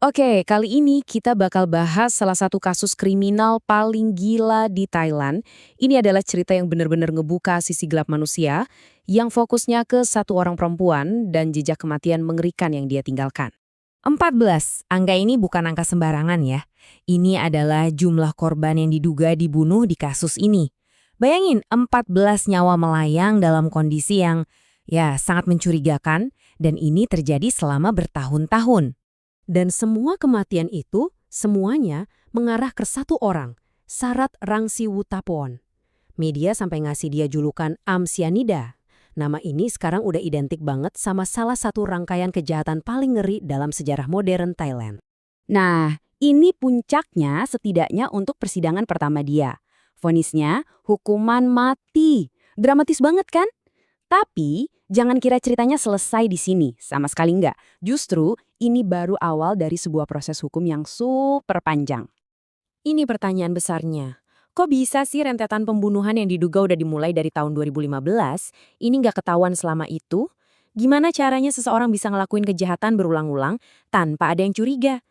Oke, kali ini kita bakal bahas salah satu kasus kriminal paling gila di Thailand. Ini adalah cerita yang benar-benar ngebuka sisi gelap manusia, yang fokusnya ke satu orang perempuan dan jejak kematian mengerikan yang dia tinggalkan. 14. Angka ini bukan angka sembarangan ya. Ini adalah jumlah korban yang diduga dibunuh di kasus ini. Bayangin 14 nyawa melayang dalam kondisi yang sangat mencurigakan dan ini terjadi selama bertahun-tahun. Dan semua kematian itu, semuanya mengarah ke satu orang, Sarat Rangsiwutapon. Media sampai ngasih dia julukan Amsianida. Nama ini sekarang udah identik banget sama salah satu rangkaian kejahatan paling ngeri dalam sejarah modern Thailand. Nah, ini puncaknya setidaknya untuk persidangan pertama dia. Vonisnya hukuman mati. Dramatis banget kan? Tapi, jangan kira ceritanya selesai di sini, sama sekali enggak. Justru, ini baru awal dari sebuah proses hukum yang super panjang. Ini pertanyaan besarnya. Kok bisa sih rentetan pembunuhan yang diduga udah dimulai dari tahun 2015, ini nggak ketahuan selama itu? Gimana caranya seseorang bisa ngelakuin kejahatan berulang-ulang tanpa ada yang curiga?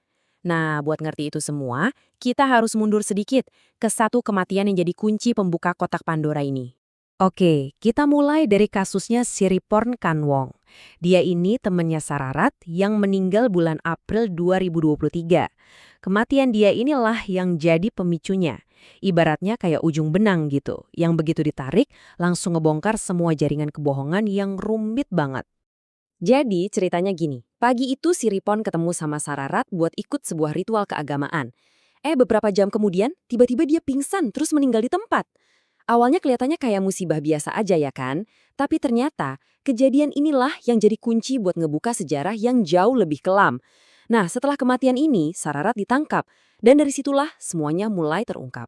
Nah, buat ngerti itu semua, kita harus mundur sedikit ke satu kematian yang jadi kunci pembuka kotak Pandora ini. Oke, kita mulai dari kasusnya Siriporn Kanwong. Dia ini temannya Sararat yang meninggal bulan April 2023. Kematian dia inilah yang jadi pemicunya. Ibaratnya kayak ujung benang gitu, yang begitu ditarik langsung ngebongkar semua jaringan kebohongan yang rumit banget. Jadi ceritanya gini, pagi itu Siripon ketemu sama Sararat buat ikut sebuah ritual keagamaan. Beberapa jam kemudian, tiba-tiba dia pingsan terus meninggal di tempat. Awalnya kelihatannya kayak musibah biasa aja ya kan? Tapi ternyata kejadian inilah yang jadi kunci buat ngebuka sejarah yang jauh lebih kelam. Nah, setelah kematian ini, Sararat ditangkap. Dan dari situlah semuanya mulai terungkap.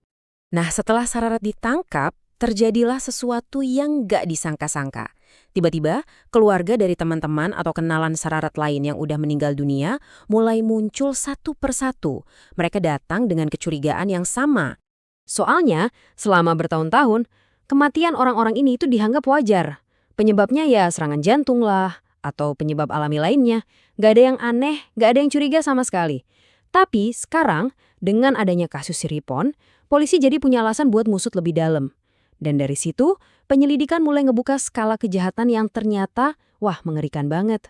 Nah, setelah Sararat ditangkap, terjadilah sesuatu yang gak disangka-sangka. Tiba-tiba, keluarga dari teman-teman atau kenalan Sararat lain yang udah meninggal dunia mulai muncul satu persatu. Mereka datang dengan kecurigaan yang sama. Soalnya, selama bertahun-tahun, kematian orang-orang ini itu dianggap wajar. Penyebabnya ya serangan jantung lah, atau penyebab alami lainnya. Gak ada yang aneh, gak ada yang curiga sama sekali. Tapi sekarang, dengan adanya kasus Siripon, polisi jadi punya alasan buat ngusut lebih dalam. Dan dari situ, penyelidikan mulai ngebuka skala kejahatan yang ternyata, wah mengerikan banget.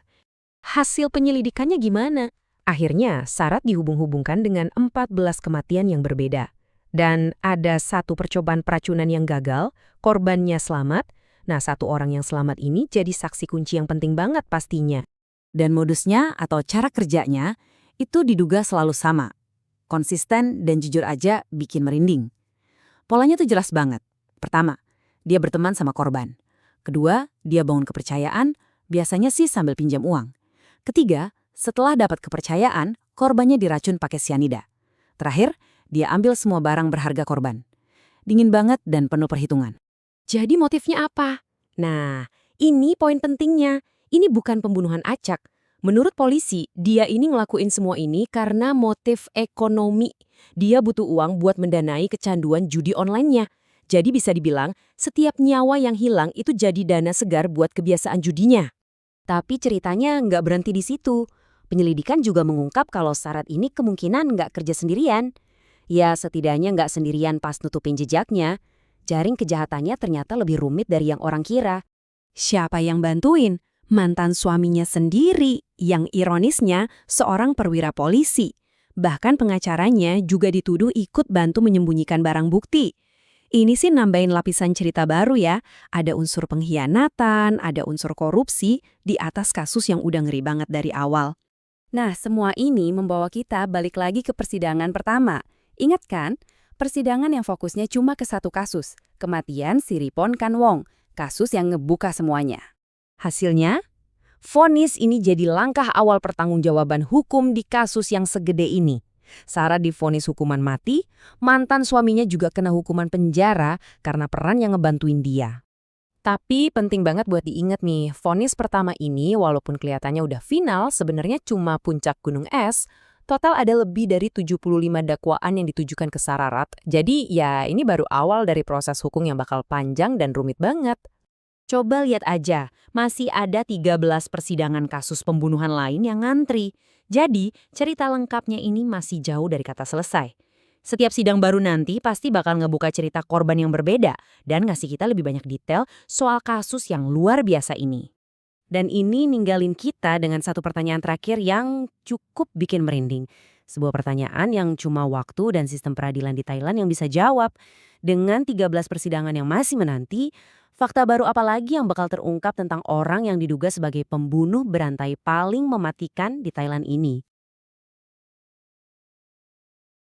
Hasil penyelidikannya gimana? Akhirnya, Sarat dihubung-hubungkan dengan 14 kematian yang berbeda. Dan ada satu percobaan peracunan yang gagal, korbannya selamat. Nah, satu orang yang selamat ini jadi saksi kunci yang penting banget pastinya. Dan modusnya atau cara kerjanya itu diduga selalu sama. Konsisten dan jujur aja bikin merinding. Polanya tuh jelas banget. Pertama, dia berteman sama korban. Kedua, dia bangun kepercayaan, biasanya sih sambil pinjam uang. Ketiga, setelah dapat kepercayaan, korbannya diracun pakai sianida. Terakhir, dia ambil semua barang berharga korban. Dingin banget dan penuh perhitungan. Jadi motifnya apa? Nah, ini poin pentingnya. Ini bukan pembunuhan acak. Menurut polisi, dia ini ngelakuin semua ini karena motif ekonomi. Dia butuh uang buat mendanai kecanduan judi online-nya. Jadi bisa dibilang, setiap nyawa yang hilang itu jadi dana segar buat kebiasaan judinya. Tapi ceritanya nggak berhenti di situ. Penyelidikan juga mengungkap kalau Sarat ini kemungkinan nggak kerja sendirian. Ya, setidaknya nggak sendirian pas nutupin jejaknya. Jaring kejahatannya ternyata lebih rumit dari yang orang kira. Siapa yang bantuin? Mantan suaminya sendiri, yang ironisnya seorang perwira polisi. Bahkan pengacaranya juga dituduh ikut bantu menyembunyikan barang bukti. Ini sih nambahin lapisan cerita baru ya. Ada unsur pengkhianatan, ada unsur korupsi di atas kasus yang udah ngeri banget dari awal. Nah, semua ini membawa kita balik lagi ke persidangan pertama. Ingat kan? Persidangan yang fokusnya cuma ke satu kasus, kematian Siripon Kanwong, kasus yang ngebuka semuanya. Hasilnya, vonis ini jadi langkah awal pertanggungjawaban hukum di kasus yang segede ini. Sarah divonis hukuman mati, mantan suaminya juga kena hukuman penjara karena peran yang ngebantuin dia. Tapi penting banget buat diingat nih, vonis pertama ini walaupun kelihatannya udah final, sebenarnya cuma puncak gunung es. Total ada lebih dari 75 dakwaan yang ditujukan ke Sararat. Jadi ya ini baru awal dari proses hukum yang bakal panjang dan rumit banget. Coba lihat aja, masih ada 13 persidangan kasus pembunuhan lain yang ngantri. Jadi, cerita lengkapnya ini masih jauh dari kata selesai. Setiap sidang baru nanti pasti bakal ngebuka cerita korban yang berbeda dan ngasih kita lebih banyak detail soal kasus yang luar biasa ini. Dan ini ninggalin kita dengan satu pertanyaan terakhir yang cukup bikin merinding. Sebuah pertanyaan yang cuma waktu dan sistem peradilan di Thailand yang bisa jawab. Dengan 13 persidangan yang masih menanti, fakta baru apa lagi yang bakal terungkap tentang orang yang diduga sebagai pembunuh berantai paling mematikan di Thailand ini?